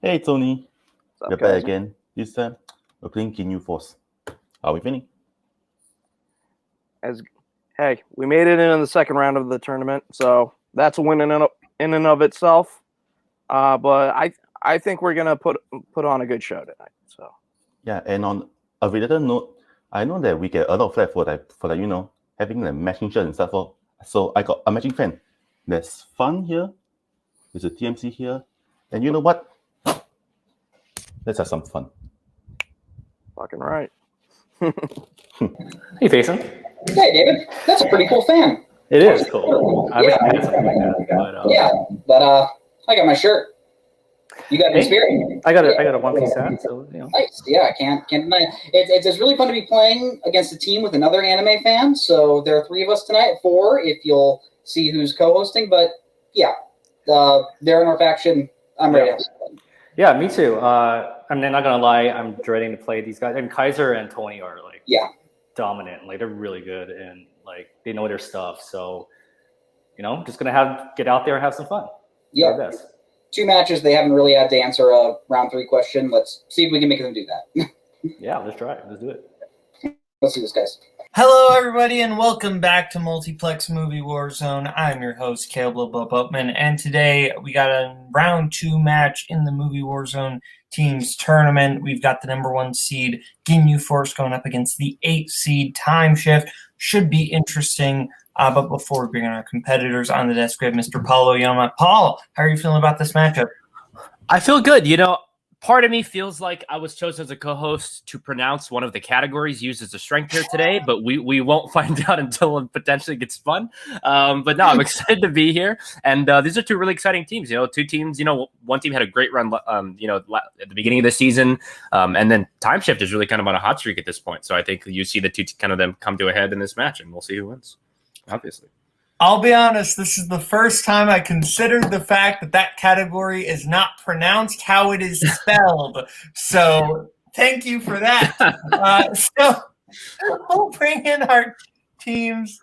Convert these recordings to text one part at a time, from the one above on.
Hey Tony, What's we're up, back guys? again. This time we're playing Ginyu Force. Are we winning? Hey, we made it in the second round of the tournament, so that's a win in and of itself. But I think we're gonna put on a good show tonight. So Yeah, and on a related note, I know that we get a lot of flack for having the matching shirt and stuff. So I got a matching fan. There's fun here. There's a TMC here, and you know what? Let's have some fun. fucking right. Hey, Faison. Hey, David. That's a pretty cool fan. It is cool. I wish I had something like that. But, I got my shirt. You got the spirit. I got a one-piece hat. So Nice. Yeah, can't deny it. It's really fun to be playing against a team with another anime fan. So there are 3 of us tonight, 4 if you'll see who's co-hosting. But yeah, they're in our faction. I'm ready to have some fun. Yeah, me too. I'm not gonna lie, I'm dreading to play these guys. And Kaiser and Tony are dominant. Like they're really good and like they know their stuff. So just gonna get out there and have some fun. Yeah. 2 matches. They haven't really had to answer a round 3 question. Let's see if we can make them do that. Yeah, let's try it. Let's do it. Let's do this, guys. Hello, everybody, and welcome back to Multiplex Movie Warzone. I'm your host, Kaleb Boatman, and today we got a round 2 match in the Movie Warzone Teams Tournament. We've got the number 1 seed, Ginyu Force, going up against the 8 seed Time Shift. Should be interesting. But before we bring in our competitors on the desk, we have Mr. Paulo Yama. Paul, how are you feeling about this matchup? I feel good. Part of me feels like I was chosen as a co-host to pronounce one of the categories used as a strength here today, but we won't find out until it potentially gets fun. But no, I'm excited to be here. And these are 2 really exciting teams. 2 teams, one team had a great run, at the beginning of the season. And then Time Shift is really kind of on a hot streak at this point. So I think you see the 2 kind of them come to a head in this match, and we'll see who wins, obviously. I'll be honest, this is the first time I considered the fact that category is not pronounced how it is spelled. So thank you for that. So we'll bring in our teams.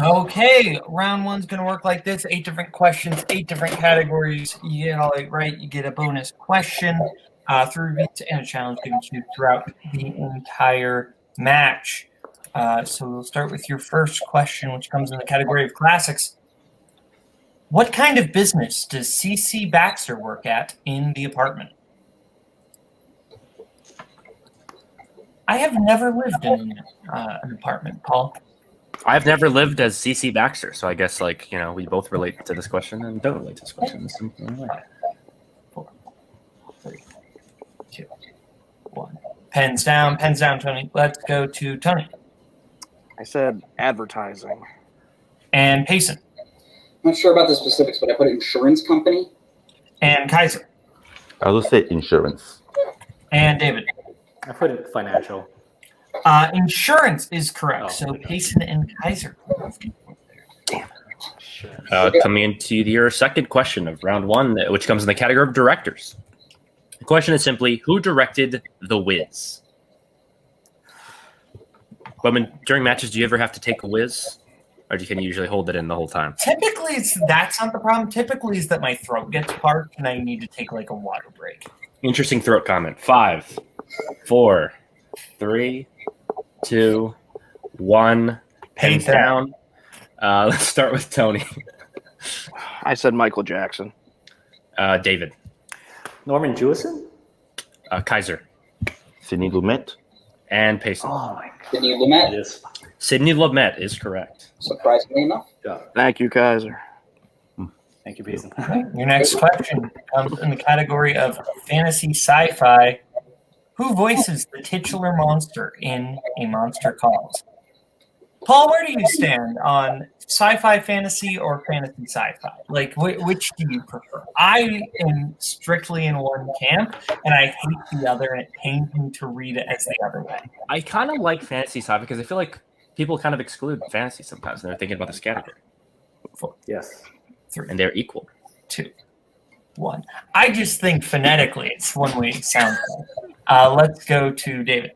Okay, round 1's going to work like this. 8 different questions, 8 different categories. You get all 8 right, you get a bonus question. 3 beats and a challenge given to you throughout the entire match. So we'll start with your first question, which comes in the category of classics. What kind of business does CC Baxter work at in the apartment? I have never lived in an apartment, Paul. I've never lived as CC Baxter, so I guess we both relate to this question and don't relate to this question. 4, 3, 2, 1. Pens down, Tony. Let's go to Tony. I said advertising. And Payson. I'm not sure about the specifics, but I put insurance company. And Kaiser. I also said insurance. And David. I put it financial. Insurance is correct. So Payson and Kaiser. Coming into your second question of round 1, which comes in the category of directors. The question is simply, who directed The Wiz? Boatman, during matches, do you ever have to take a whiz? Or can you usually hold it in the whole time? Typically, that's not the problem. Typically, is that my throat gets parched and I need to take a water break. Interesting throat comment. 5, 4, 3, 2, 1. Pens down. Let's start with Tony. I said Michael Jackson. David. Norman Jewison? Kaiser. Sidney Lumet. And Payson. Oh my God. Sidney Lumet. It is. Sidney Lumet is correct. Surprisingly enough. Thank you, Kaiser. Thank you, Payson. Your next question comes in the category of fantasy sci-fi. Who voices the titular monster in A Monster Calls? Paul, where do you stand on sci-fi fantasy or fantasy sci-fi? Which do you prefer? I am strictly in one camp, and I hate the other, and it pains me to read it as the other way. I kind of like fantasy sci-fi because I feel like people kind of exclude fantasy sometimes, and they're thinking about this category. 4, Yes. 3, And they're equal. 2, 1. I just think phonetically it's one way it sounds like. Let's go to David.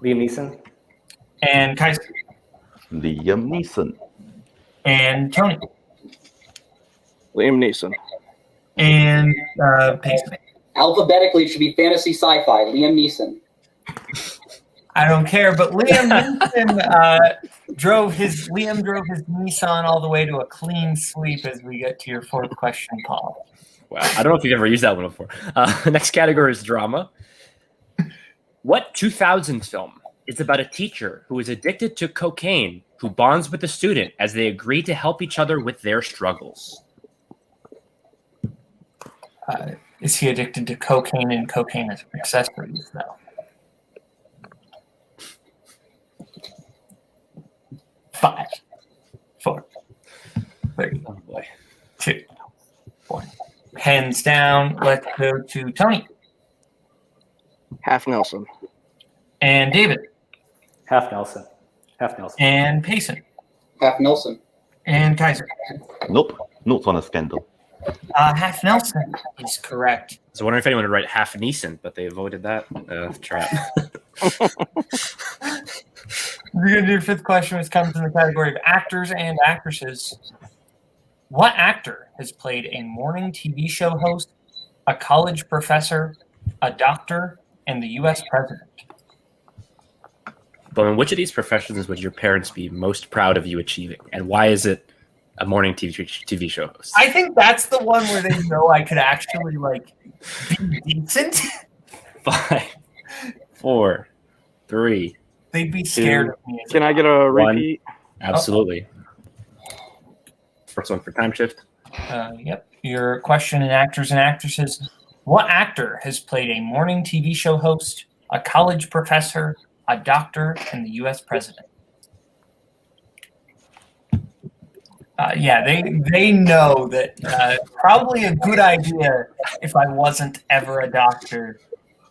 Liam Neeson? And Kaiser. Liam Neeson. And Tony. Liam Neeson. And Payson. Alphabetically, it should be fantasy sci-fi. Liam Neeson. I don't care, but Liam Neeson drove his Nissan all the way to a clean sweep as we get to your fourth question, Paul. Wow, I don't know if you've ever used that one before. The next category is drama. What 2000s film is about a teacher who is addicted to cocaine who bonds with a student as they agree to help each other with their struggles? Is he addicted to cocaine and cocaine as accessories, though? 5, 4, 3, 2, 1. Hands down. Let's go to Tony. Half Nelson. And David. Half Nelson. Half Nelson. And Payson. Half Nelson. And Kaiser. Nope. Notes on a scandal. Half Nelson is correct. I was wondering if anyone would write half Neeson, but they avoided that trap. We're going to do your fifth question, which comes in the category of actors and actresses. What actor has played a morning TV show host, a college professor, a doctor, and the U.S. president? But in which of these professions would your parents be most proud of you achieving? And why is it a morning TV show host? I think that's the one where they know I could actually, be decent. 5, 4, 3. They'd be scared of me. Can I get a repeat? Absolutely. First one for time shift. Yep. Your question in actors and actresses. What actor has played a morning TV show host, a college professor, a doctor, and the U.S. president? They know that probably a good idea if I wasn't ever a doctor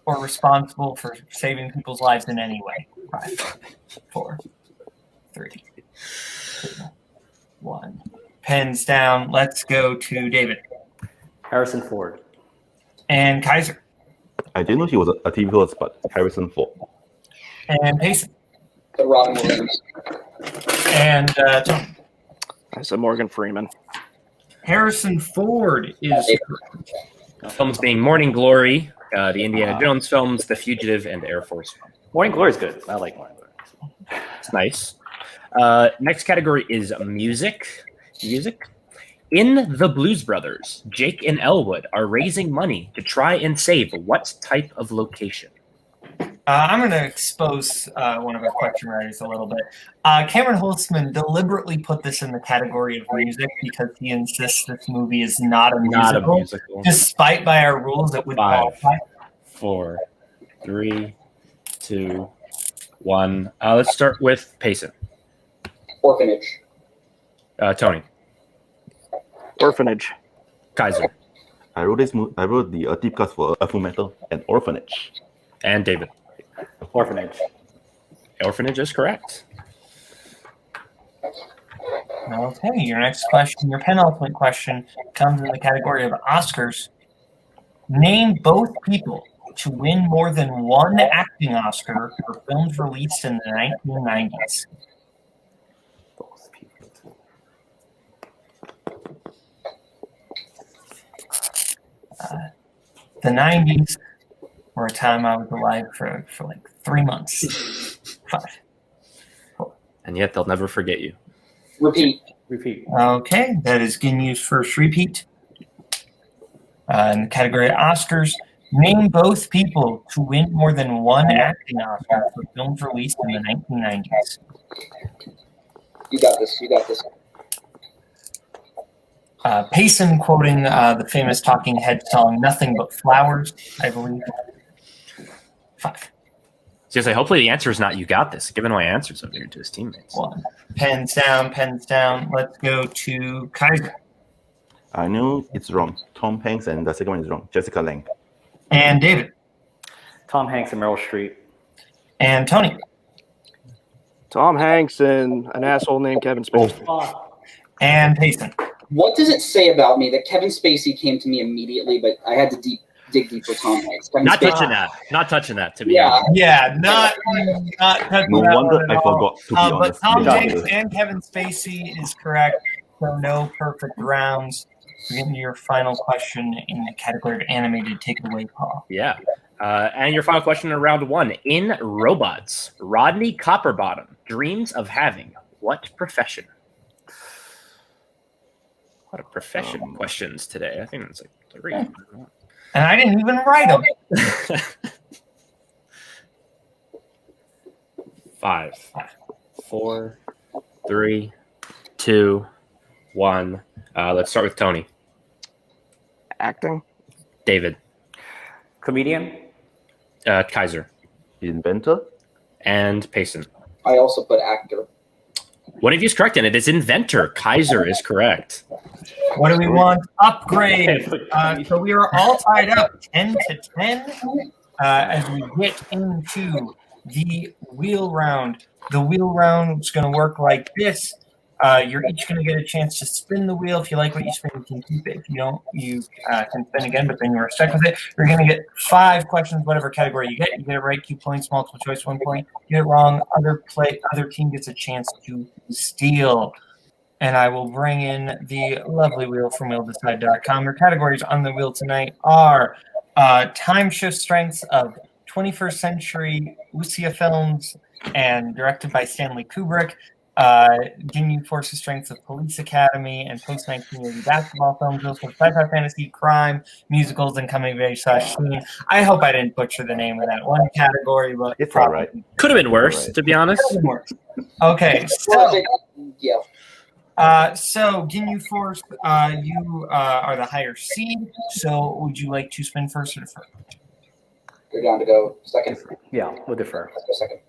or responsible for saving people's lives in any way. 5, 4, 3, 2, 1. Pens down. Let's go to David. Harrison Ford. And Kaiser. I didn't know he was a TV host, but Harrison Ford. And Payson. Robin Williams. And Tony. I said Morgan Freeman. Harrison Ford is Films being Morning Glory, the Indiana Jones films, The Fugitive, and Air Force One. Morning Glory is good. I like Morning Glory. It's nice. Next category is music. In The Blues Brothers, Jake and Elwood are raising money to try and save what type of location? I'm going to expose one of our question writers a little bit. Cameron Holtzman deliberately put this in the category of music because he insists this movie is not a musical. Despite by our rules, it would 5, qualify. 4, 3, 2, 1. Let's start with Payson. Orphanage. Tony. Orphanage. Kaiser. I wrote the deep cuts for Full Metal and Orphanage. And David. Orphanage. Orphanage is correct. Okay, your next question, your penultimate question, comes in the category of Oscars. Name both people to win more than one acting Oscar for films released in the 1990s. Both people. The 90s were a time I was alive for 3 months. 5, 4. And yet they'll never forget you. Repeat. Okay, that is Ginyu's first repeat. In the category of Oscars, name both people to win more than one acting Oscar for films released in the 1990s. You got this. Payson quoting the famous Talking Head song "Nothing But Flowers," I believe. 5. Seriously, hopefully the answer is not "you got this," given my answers over here to his teammates. 1. Pens down. Let's go to Kaiser. I know it's wrong. Tom Hanks, and the second one is wrong. Jessica Lange. And David. Tom Hanks and Meryl Streep. And Tony. Tom Hanks and an asshole named Kevin Spacey. And Payson. What does it say about me that Kevin Spacey came to me immediately, but I had to dig deep with Tom Hanks. Not touching that. Not touching that. To be Yeah. honest. Yeah, not touching No that wonder one I at all. forgot, to be But honest. Tom Yeah. Hanks and Kevin Spacey is correct. So no perfect rounds. We're getting to your final question in the category of animated. Take it away, Paul. Yeah. And your final question in round one. In Robots, Rodney Copperbottom dreams of having what profession? What a profession questions today. I think that's like 3. And I didn't even write them. 5, 4, 3, 2, 1. Let's start with Tony. Acting. David. Comedian. Kaiser. Inventor? And Payson. I also put actor. One of you is correct, and it is inventor. Kaiser is correct. What do we want? Upgrade. So we are all tied up 10-10 as we get into the wheel round. The wheel round is going to work like this. You're each going to get a chance to spin the wheel. If you like what you spin, you can keep it. If you don't, you can spin again, but then you're stuck with it. You're going to get 5 questions, whatever category you get. You get it right, 2 points, multiple choice, 1 point. You get it wrong, other team gets a chance to steal. And I will bring in the lovely wheel from wheeldecide.com. Your categories on the wheel tonight are time shift strengths of 21st century Wuxia films and directed by Stanley Kubrick. Ginyu Force's strengths of Police Academy and post-1980 basketball films, also sci-fi, fantasy, crime, musicals, and coming-of-age/teen. I hope I didn't butcher the name of that one category, but It's all right. Could have been worse, to be honest. Okay, so Yeah. so Ginyu Force, you are the higher seed. So would you like to spin first or defer? You're down to go second. Yeah, we'll defer. Let's go second.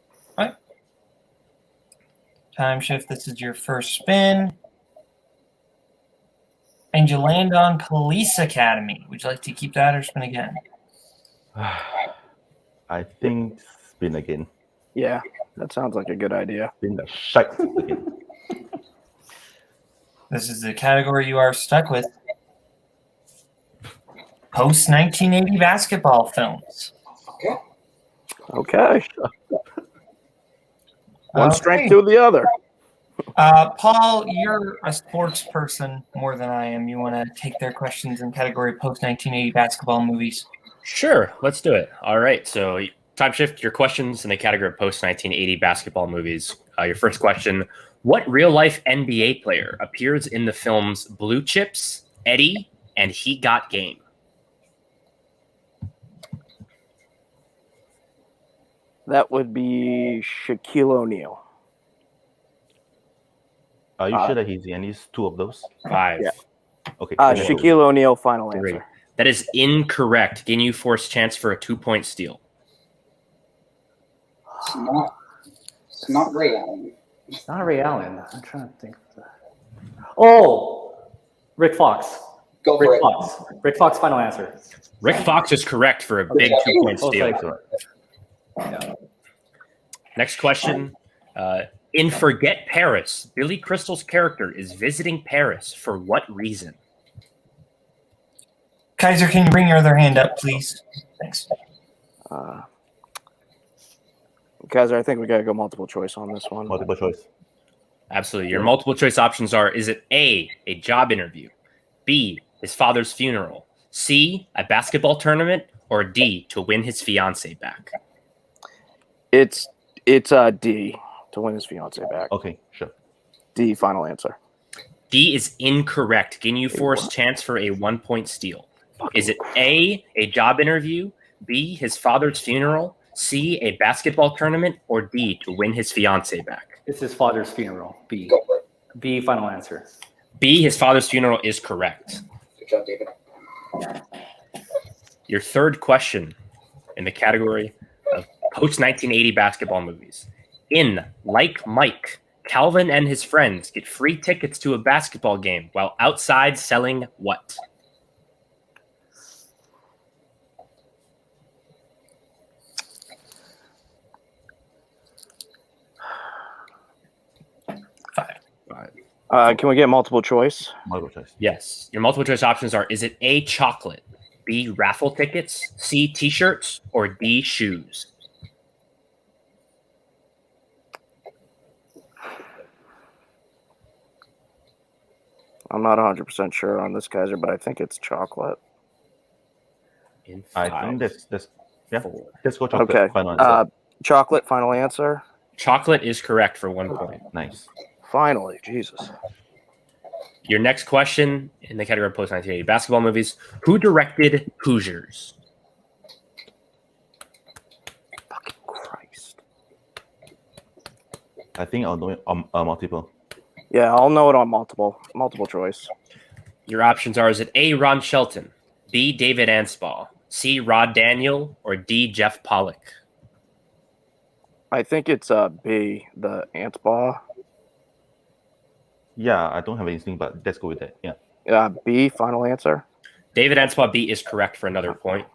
Time shift. This is your first spin. And you land on Police Academy. Would you like to keep that or spin again? I think spin again. Yeah, that sounds like a good idea. Spin the shite again. This is the category you are stuck with. Post-1980 basketball films. Okay. One Okay. strength to the other. Paul, you're a sports person more than I am. You want to take their questions in category post-1980 basketball movies? Sure, let's do it. All right, so time shift your questions in the category of post-1980 basketball movies. Your first question, what real-life NBA player appears in the films Blue Chips, Eddie, and He Got Game? That would be Shaquille O'Neal. Are you sure that he's in at least 2 of those? 5, Yeah. Okay. Shaquille O'Neal, final 3. answer. That is incorrect. Ginyu Force chance for a 2-point steal. It's not Ray Allen. It's not Ray Allen. I'm trying to think. Oh, Rick Fox. Go for Rick it. Fox. Rick Fox, final answer. Rick Fox is correct for a big 2-point Oh, steal. sorry. Yeah. Next question. In Forget Paris, Billy Crystal's character is visiting Paris for what reason? Kaiser, can you bring your other hand up, please? Thanks. Guys, I think we got to go multiple choice on this one. Multiple choice. Absolutely. Your multiple choice options are, is it A, a job interview, B, his father's funeral, C, a basketball tournament, or D, to win his fiance back? It's D, to win his fiance back. Okay, sure. D, final answer. D is incorrect. Ginyu Force chance for a 1-point steal. Is it A, a job interview, B, his father's funeral, C, a basketball tournament, or D, to win his fiance back? It's his father's funeral. B. Go for it. B, final answer. B, his father's funeral is correct. Good job, David. Your third question in the category of post-1980 basketball movies. In Like Mike, Calvin and his friends get free tickets to a basketball game while outside selling what? Can we get multiple choice? Multiple choice. Yes. Your multiple choice options are, is it A, chocolate, B, raffle tickets, C, t-shirts, or D, shoes? I'm not 100% sure on this, Kaiser, but I think it's chocolate. In I five, think that's yeah. four. Let's go chocolate. Okay. Final answer. Chocolate, final answer. Chocolate is correct for 1 point. Nice. Finally, Jesus. Your next question in the category of post-1980 basketball movies. Who directed Hoosiers? Fucking Christ. I think I'll know it on multiple. Yeah, I'll know it on multiple choice. Your options are, is it A, Ron Shelton, B, David Anspaugh, C, Rod Daniel, or D, Jeff Pollock? I think it's B, the Anspaugh. Yeah, I don't have anything, but let's go with that. Yeah. B, final answer. David Anspaugh, B, is correct for another point.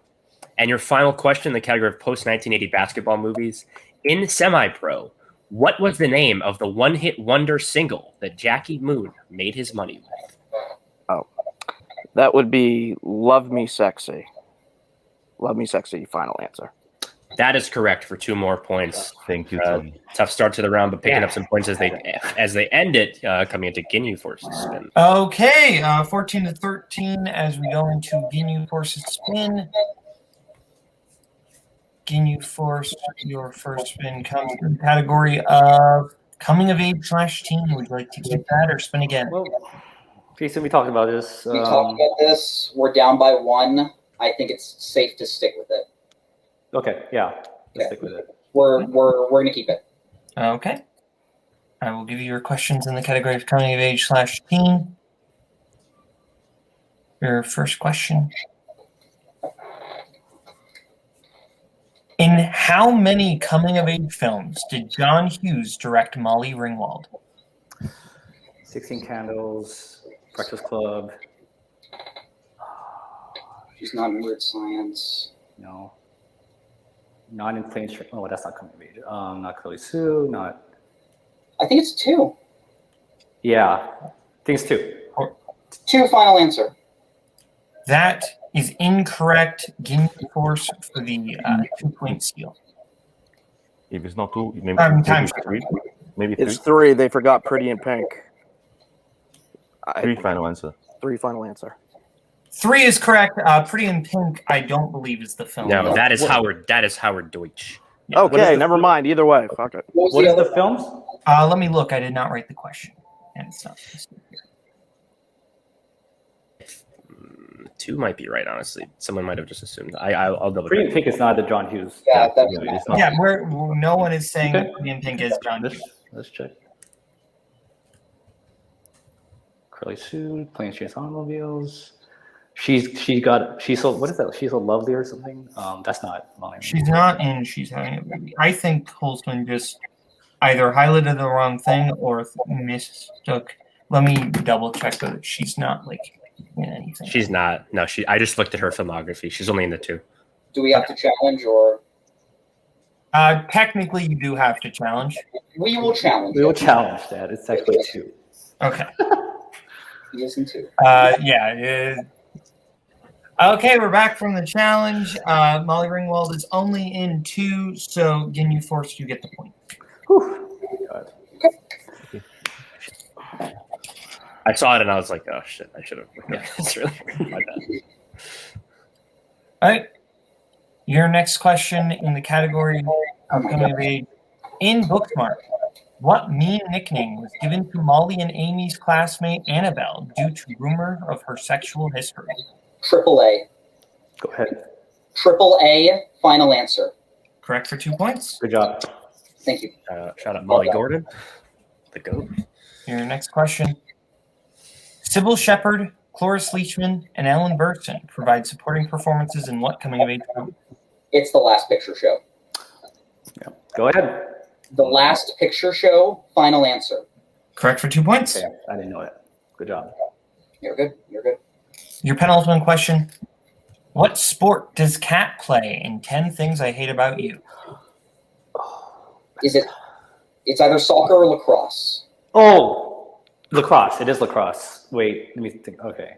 And your final question in the category of post-1980 basketball movies. In Semi-Pro, what was the name of the one-hit wonder single that Jackie Moon made his money with? Oh, that would be Love Me Sexy. Love Me Sexy, final answer. That is correct for 2 more points. Thank you, Tony. Tough start to the round, but picking up some points as they end it, coming into Ginyu Force's spin. Okay, 14-13 as we go into Ginyu Force's spin. Ginyu Force, your first spin comes in the category of coming of age / teen. Would you like to keep that or spin again? Well, Jason, we talked about this. We talked about this. We're down by 1. I think it's safe to stick with it. Okay, yeah, let's Okay. stick with it. We're gonna keep it. Okay. I will give you your questions in the category of coming of age / teen. Your first question. In how many coming of age films did John Hughes direct Molly Ringwald? 16 Candles, Breakfast Club. She's not in Weird Science. No. Not in Plain Street. Oh, that's not coming of age. Not Curly Sue. Not. I think it's 2. Yeah, I think it's 2. 2, final answer. That is incorrect. Ginyu Force for the 2-point steal. If it's not 2, maybe, Time. maybe 3. Maybe 3. It's 3. They forgot Pretty in Pink. 3 final answer. 3 final answer. 3 is correct. Pretty in Pink, I don't believe is the film. No, that is Howard. That is Howard Deutsch. Yeah. Okay, never mind. Either way, fuck it. What is the films? Let me look. I did not write the question. And it's not listed here. 2 might be right, honestly. Someone might have just assumed. I'll double Pretty in check. Pink is not the John Hughes. Yeah, that's It's not. Yeah, no one is saying Okay. Pretty in Pink is John Hughes. Let's check. Curly Sue, Plain Street Automobiles. She's so what is that? She's so lovely or something. That's not mine. She's not in She's Having a Baby. I think Holtzman just either highlighted the wrong thing or mistook. Let me double check that she's not like in anything. She's not. No, I just looked at her filmography. She's only in the 2. Do we have to challenge or? Technically, you do have to challenge. We will challenge. We will challenge that. It's actually 2. Okay. He is in 2. Yeah. Okay, we're back from the challenge. Molly Ringwald is only in 2, so Ginyu Force, you get the point. God. I saw it and I was like, oh shit, I should have. Yeah, it's really my bad. All right. Your next question in the category of coming of age. In Booksmart, what mean nickname was given to Molly and Amy's classmate Annabelle due to rumor of her sexual history? AAA. Go ahead. AAA, final answer. Correct for 2 points. Good job. Thank you. Shout out Molly Gordon, the GOAT. Your next question. Sybil Shepherd, Cloris Leachman, and Ellen Burstyn provide supporting performances in what coming of age film? It's The Last Picture Show. Yeah. Go ahead. The Last Picture Show, final answer. Correct for 2 points. Okay. I didn't know it. Good job. You're good. You're good. Your penultimate question. What sport does Kat play in 10 Things I Hate About You? It's either soccer or lacrosse. Oh, lacrosse. It is lacrosse. Wait, let me think. Okay.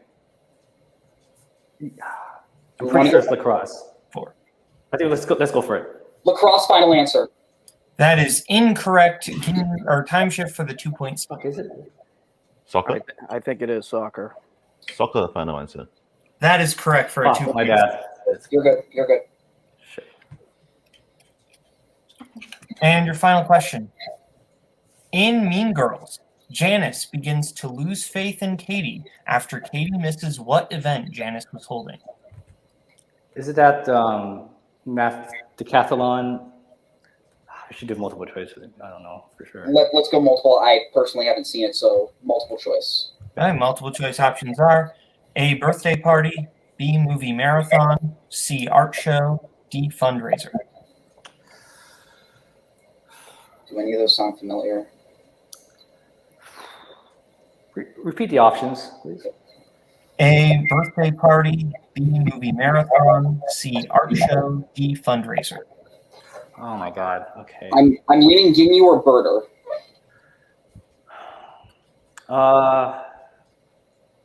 I'm pretty sure it's lacrosse. 4. I think let's go for it. Lacrosse, final answer. That is incorrect. Our time shift for the 2 points. Fuck, is it? Soccer? I think it is soccer. Soccer, final answer. That is correct for a 2 Oh, my points. bad. You're good. You're good. Shit. And your final question. In Mean Girls, Janice begins to lose faith in Katie after Katie misses what event Janice was holding? Is it that math decathlon? I should do multiple choice. I don't know for sure. Let's go multiple. I personally haven't seen it, so multiple choice. Okay, multiple choice options are A, birthday party, B, movie marathon, C, art show, D, fundraiser. Do any of those sound familiar? Repeat the options, please. A, birthday party, B, movie marathon, C, art show, D, fundraiser. Oh my god. Okay. I'm leaning Ginyu or Birder.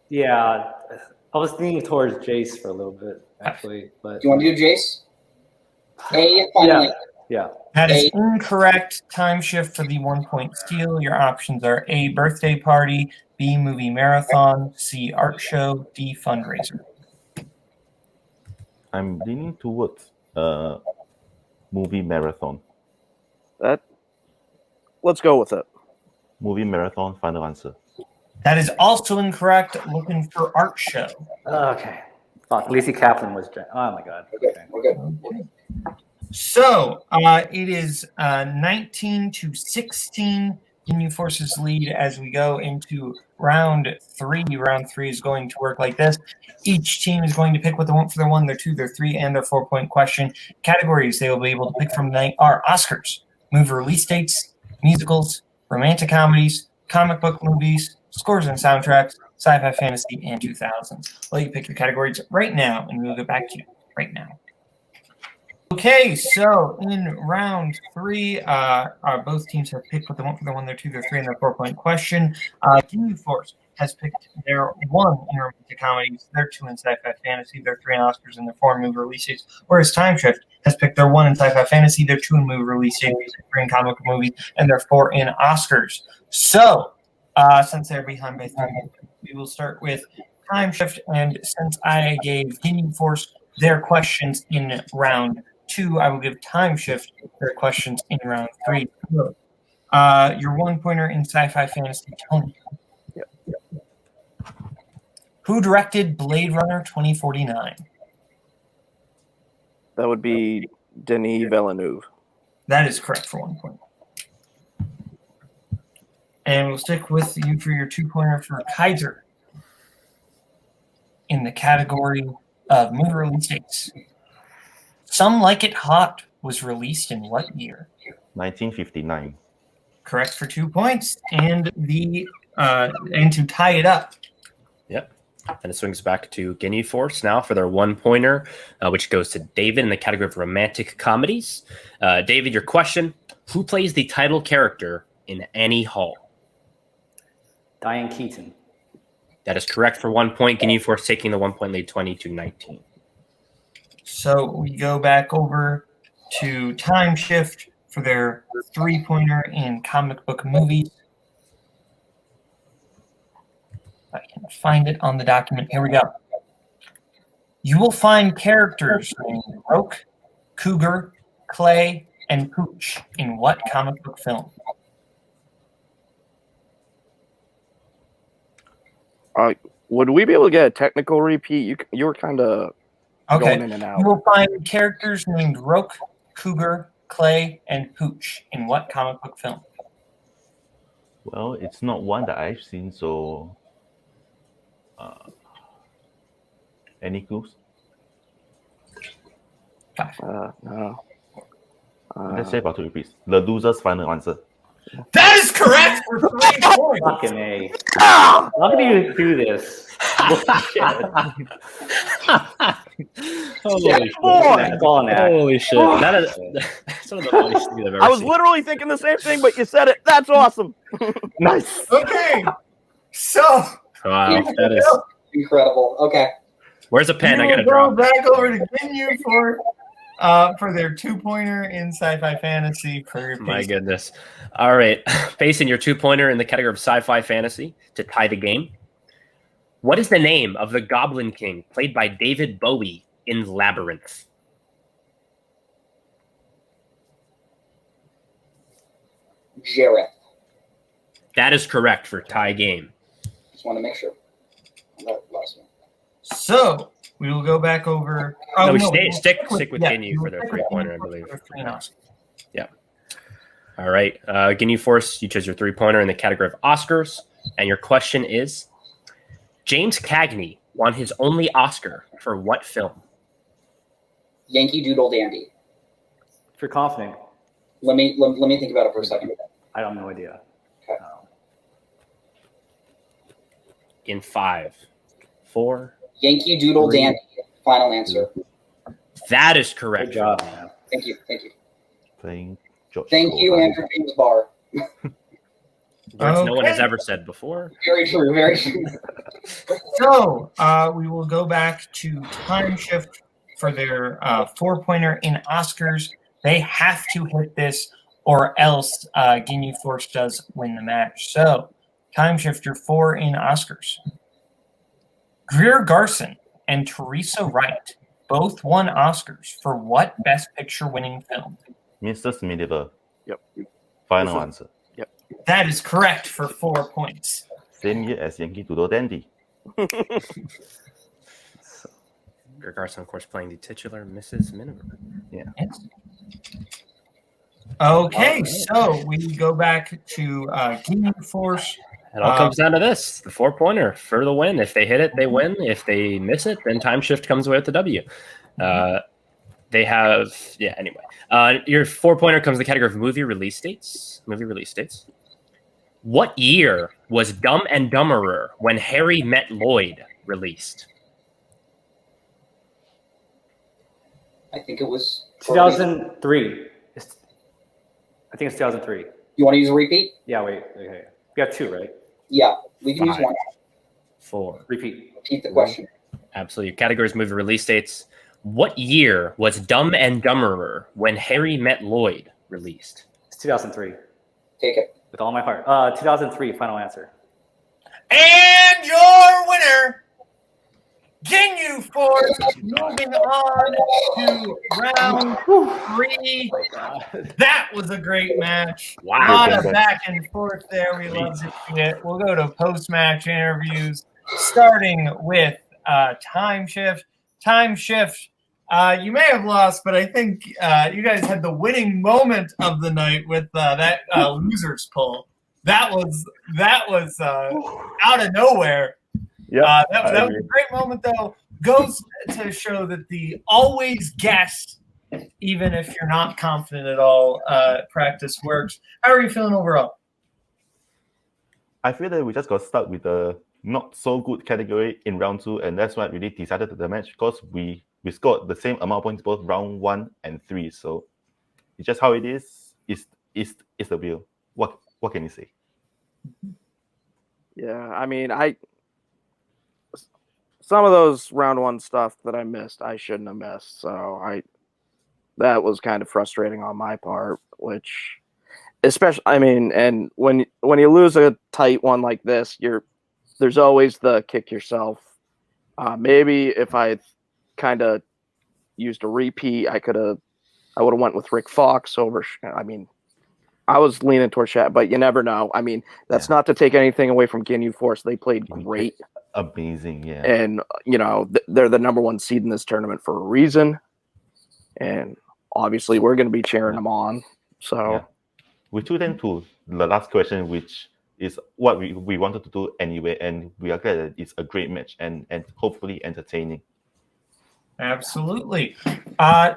Yeah. I was leaning towards Jace for a little bit, actually, but Do you want to do Jace? A, finally. yeah. That is incorrect. Time shift for the 1 point steal. Your options are A, birthday party, B, movie marathon, C, art show, D, fundraiser. I'm leaning towards movie marathon. Let's go with it. Movie marathon, final answer. That is also incorrect. Looking for art show. Okay. Fuck. Lacey Kaplan was. Oh my god. Okay. We're good. Okay. So it is 19-16. Ginyu Forces lead as we go into round 3. Round 3 is going to work like this. Each team is going to pick what they want for their 1, their 2, their 3, and their 4 point question. Categories they will be able to pick from tonight are Oscars, movie release dates, musicals, romantic comedies, comic book movies, scores and soundtracks, sci-fi, fantasy, and 2000s. I'll let you pick your categories right now, and we'll get back to you right now. Okay, so in round 3, both teams have picked what they want for their 1, their 2, their 3, and their 4 point question. Ginyu Force has picked their 1 in romantic comedies, their 2 in sci-fi fantasy, their 3 in Oscars, and their 4 in movie releases. Whereas Time Shift has picked their 1 in sci-fi fantasy, their 2 in movie releases, their 3 in comic book movies, and their 4 in Oscars. So, since they're behind by 3, we will start with Time Shift. And since I gave Ginyu Force their questions in round 2, I will give Time Shift their questions in round 3. Your 1 pointer in sci-fi fantasy, Tony. Yep. Who directed Blade Runner 2049? That would be Denis Villeneuve. That is correct for 1 point. And we'll stick with you for your 2 pointer for Kaiser in the category of movie release dates. Some Like It Hot was released in what year? 1959. Correct for 2 points. And to tie it up. Yep. And it swings back to Ginyu Force now for their 1 pointer, which goes to David in the category of romantic comedies. David, your question: who plays the title character in Annie Hall? Diane Keaton. That is correct for 1 point. Ginyu Force taking the 1 point lead, 20-19. So we go back over to Time Shift for their 3 pointer in comic book movies. I can find it on the document. Here we go. You will find characters named Roke, Cougar, Clay, and Pooch in what comic book film? Would we be able to get a technical repeat? You were kind of going in and out. You will find characters named Roke, Cougar, Clay, and Pooch in what comic book film? Well, it's not one that I've seen, so any clues? No. Let's say about 2 repeats. The loser's final answer. That is correct for 3 points. Fucking A. How can you do this? Holy shit. That's all an act. Holy shit. That is some of the funniest thing I've ever I was seen. literally thinking the same thing, but you said it. That's awesome. Nice. Okay. So Wow, that is Incredible. Okay. Where's a pen? I We gotta will drop. go back over to Ginyu for their 2-pointer in sci-fi fantasy for your My pace. goodness. All right. Facing your 2-pointer in the category of sci-fi fantasy to tie the game. What is the name of the Goblin King played by David Bowie in Labyrinth? Jareth. That is correct for tie game. Just want to make sure. That last one. So we will go back over. No, we'll stick with yeah, Ginyu for their stick with 3-pointer, I Ginyu believe. for 3 and Oscar. Yeah. All right. Ginyu Force, you chose your 3-pointer in the category of Oscars. And your question is, James Cagney won his only Oscar for what film? Yankee Doodle Dandy. If you're confident, Let me think about it for a second. I have no idea. Okay. In 5, 4. Yankee Doodle 3. Dandy. Final answer. That is correct. Good job, man. Thank you. Thank you. Playing George. Thank you, Cohan. Andrew James Barr. Words no one has Okay. ever said before. Very true. Very true. So we will go back to Time Shift for their 4-pointer in Oscars. They have to hit this, or else Ginyu Force does win the match. So Time Shifter 4 in Oscars. Greer Garson and Teresa Wright both won Oscars for what Best Picture winning film? Mrs. Medieval. Yep. Final This is- answer. That is correct for 4 points. Same year as Yankee Doodle Dandy. Greer Garson, of course, playing the titular Mrs. Miniver. Yeah. Yes. Okay, so we go back to Ginyu Force. It all comes down to this: the 4-pointer for the win. If they hit it, they win. If they miss it, then Time Shift comes away with the W. They have, yeah. Anyway, your 4-pointer comes in the category of movie release dates. What year was Dumb and Dumberer When Harry Met Lloyd released? I think it was 2003. I think it's 2003. You want to use a repeat? Yeah, wait. Okay. We got 2, right? Yeah, we can use 5, one. 4. Repeat. Repeat the question. Absolutely. Your categories, movie release dates. What year was Dumb and Dumberer When Harry Met Lloyd released? It's 2003. Take it. With all my heart. 2003, final answer. And your winner, Ginyu Force, moving on to round 3. That was a great match. A Wow. lot of back and forth there. We love to see it. We'll go to post-match interviews, starting with Time Shift. Time Shift, you may have lost, but I think you guys had the winning moment of the night with that losers pull. That was out of nowhere. Yeah. That was a great moment, though. Goes to show that the always guess, even if you're not confident at all, practice works. How are you feeling overall? I feel that we just got stuck with the not so good category in round 2, and that's what really decided the match, because we scored the same amount of points both round 1 and 3. So it's just how it is. It's the wheel. What can you say? Yeah, I mean, some of those round 1 stuff that I missed, I shouldn't have missed. So that was kind of frustrating on my part, which especially, I mean, and when you lose a tight one like this, there's always the kick yourself. Maybe if I kind of used a repeat, I would have went with Rick Fox over. I mean, I was leaning towards that, but you never know. I mean, that's not to take anything away from Ginyu Force. They played great. Amazing, yeah. And, they're the number 1 seed in this tournament for a reason. And obviously, we're going to be cheering them on. So Yeah. We took them to the last question, which is what we wanted to do anyway. And we are glad that it's a great match and hopefully entertaining. Absolutely.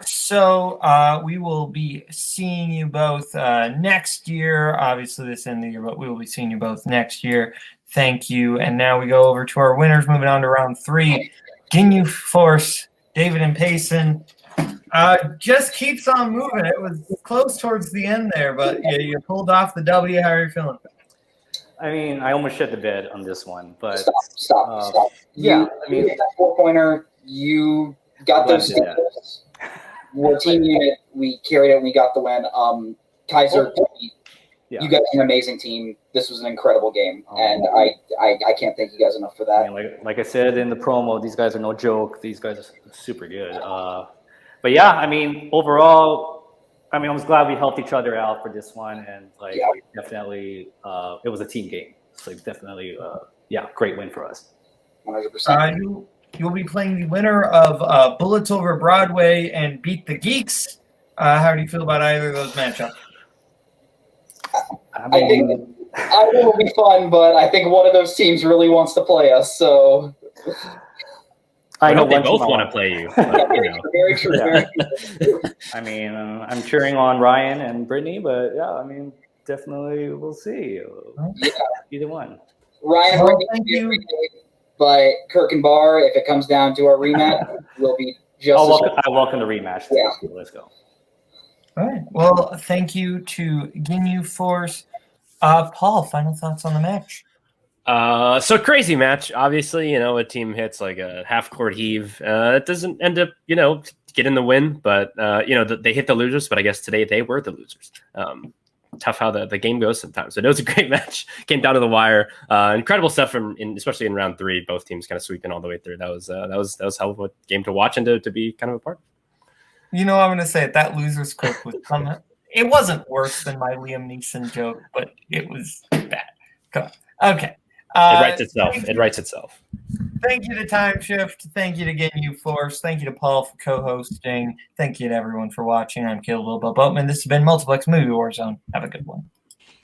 So we will be seeing you both next year. Obviously, this end of the year, but we will be seeing you both next year. Thank you. And now we go over to our winners, moving on to round 3. Ginyu Force, David and Payson. Just keeps on moving. It was close towards the end there, but you pulled off the W. How are you feeling? I mean, I almost shit the bed on this one, but Stop. yeah, I mean, that 4-pointer, you got those Glad to do steals. We're a team unit. We carried it and we got the win. Kaiser, Yeah. you guys are an amazing team. This was an incredible game, and I can't thank you guys enough for that. I mean, like I said in the promo, these guys are no joke. These guys are super good. But yeah, I mean, overall, I was glad we helped each other out for this one, and definitely, it was a team game. So definitely, great win for us. 100%. You'll be playing the winner of Bullets Over Broadway and Beat the Geeks. How do you feel about either of those matchups? I think either will be fun, but I think one of those teams really wants to play us. So I know they both want to play you. But, very true. Very true. I mean, I'm cheering on Ryan and Brittany, but definitely we'll see. Either one. Ryan and Brittany thank you. But Kirk and Barr, if it comes down to our rematch, will be just. I welcome the rematch. Yeah. Let's go. All right. Well, thank you to Ginyu Force. Paul, final thoughts on the match? So crazy match. Obviously, a team hits like a half-court heave. It doesn't end up, getting the win, but, they hit the losers, but I guess today they were the losers. Tough how the game goes sometimes. But it was a great match. Came down to the wire. Incredible stuff especially in round 3. Both teams kind of sweeping all the way through. That was hell of a game to watch and to be kind of a part. I'm going to say it. That loser's clip was coming. It wasn't worse than my Liam Neeson joke, but it was bad. Come on. Okay. It writes itself. Thank you to Time Shift. Thank you to Ginyu Force. Thank you to Paul for co-hosting. Thank you to everyone for watching. I'm Kaleb Boatman. This has been Multiplex Movie Warzone. Have a good one.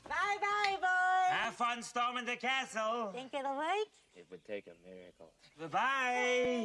Bye-bye, boys. Have fun storming the castle. Think it'll work? It would take a miracle. Bye-bye.